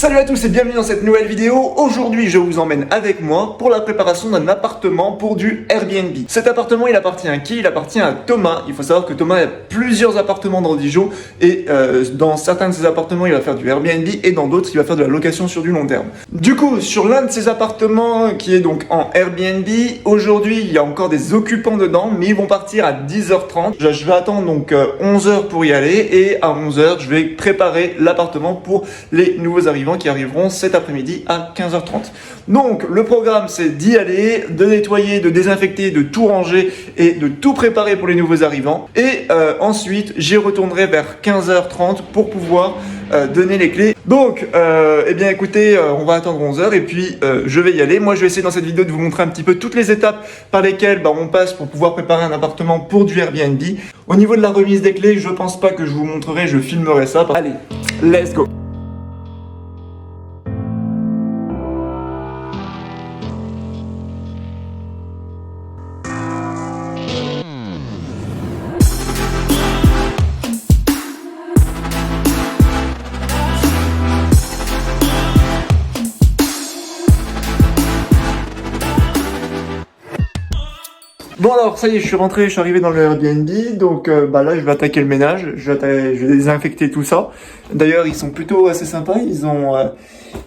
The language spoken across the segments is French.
Salut à tous et bienvenue dans cette nouvelle vidéo. Aujourd'hui je vous emmène avec moi pour la préparation d'un appartement pour du Airbnb. Cet appartement il appartient à qui? Il appartient à Thomas. Il faut savoir que Thomas a plusieurs appartements dans Dijon et dans certains de ses appartements il va faire du Airbnb et dans d'autres il va faire de la location sur du long terme. Du coup sur l'un de ses appartements qui est donc en Airbnb, aujourd'hui il y a encore des occupants dedans mais ils vont partir à 10h30. Je vais attendre donc 11h pour y aller et à 11h je vais préparer l'appartement pour les nouveaux arrivants qui arriveront cet après-midi à 15h30. Donc le programme c'est d'y aller, de nettoyer, de désinfecter, de tout ranger et de tout préparer pour les nouveaux arrivants. Et ensuite j'y retournerai vers 15h30 pour pouvoir donner les clés. Donc eh bien écoutez, on va attendre 11h et puis je vais y aller. Moi je vais essayer dans cette vidéo de vous montrer un petit peu toutes les étapes par lesquelles on passe pour pouvoir préparer un appartement pour du Airbnb. Au niveau de la remise des clés, je pense pas que je vous montrerai, je filmerai ça. Allez, let's go. Bon alors ça y est, je suis rentré, je suis arrivé dans le Airbnb, donc là je vais attaquer le ménage, je vais désinfecter tout ça. D'ailleurs ils sont plutôt assez sympas,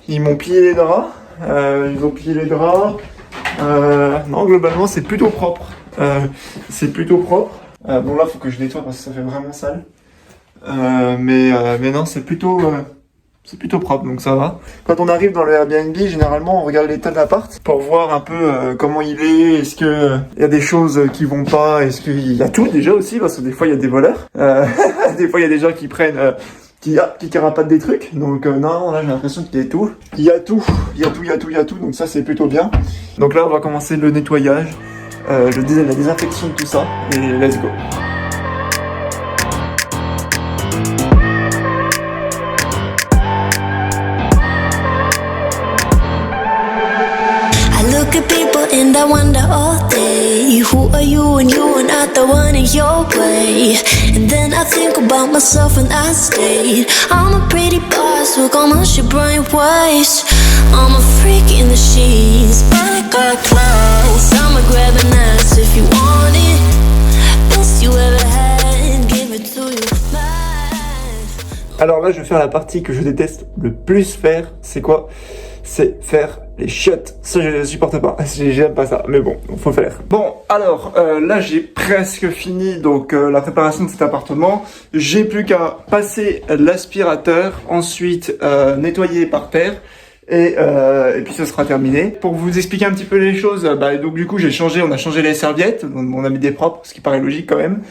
ils m'ont plié les draps, non globalement c'est plutôt propre, bon là faut que je nettoie parce que ça fait vraiment sale, mais non c'est plutôt propre, donc ça va. Quand on arrive dans le Airbnb, généralement, on regarde l'état de l'appart pour voir un peu comment il est, est-ce que il y a des choses qui vont pas, est-ce qu'il y a tout déjà aussi, parce que des fois il y a des voleurs, des fois il y a des gens qui prennent, qui carapatent des trucs, donc non, là j'ai l'impression qu'il y a tout. Il y a tout, donc ça c'est plutôt bien. Donc là on va commencer le nettoyage, la désinfection de tout ça, et let's go. And I wonder all day, who are you and you are not the one in your way. And then I think about myself and I stay. I'm a pretty boss, look on my shit bright waist. I'm a freak in the sheets, but I got clothes. I'ma grab an ass if you want it. Best you ever had, give it to you. Alors là je vais faire la partie que je déteste le plus faire, c'est quoi? C'est faire les chiottes. Ça je ne supporte pas, j'aime pas ça, mais bon, faut faire. Bon, alors là j'ai presque fini donc la préparation de cet appartement. J'ai plus qu'à passer l'aspirateur, ensuite nettoyer par terre. Et puis ça sera terminé. Pour vous expliquer un petit peu les choses, donc du coup on a changé les serviettes, on a mis des propres, ce qui paraît logique quand même.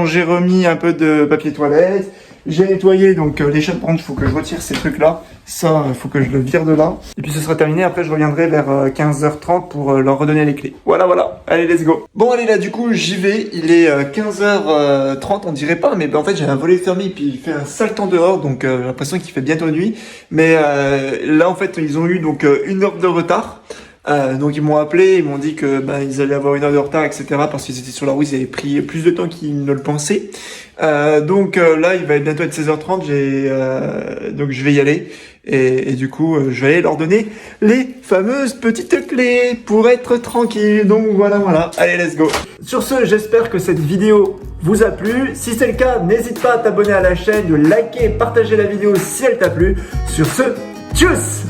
J'ai remis un peu de papier toilette. J'ai nettoyé donc les chiottes, par contre, il faut que je retire ces trucs-là. Ça, il faut que je le vire de là. Et puis ce sera terminé. Après, je reviendrai vers 15h30 pour leur redonner les clés. Voilà. Allez, let's go. Bon, allez, là, du coup, j'y vais. Il est 15h30, on dirait pas. Mais en fait, j'ai un volet fermé et puis il fait un sale temps dehors. Donc, j'ai l'impression qu'il fait bientôt nuit. Mais là, en fait, ils ont eu donc 1 heure de retard. Donc ils m'ont appelé, ils m'ont dit que ils allaient avoir 1 heure de retard, etc. parce qu'ils étaient sur la route, ils avaient pris plus de temps qu'ils ne le pensaient. Donc là, il va bientôt être 16h30, donc je vais y aller. Et du coup, je vais aller leur donner les fameuses petites clés pour être tranquille. Donc voilà. Allez, let's go. Sur ce, j'espère que cette vidéo vous a plu. Si c'est le cas, n'hésite pas à t'abonner à la chaîne, de liker et partager la vidéo si elle t'a plu. Sur ce, tchuss!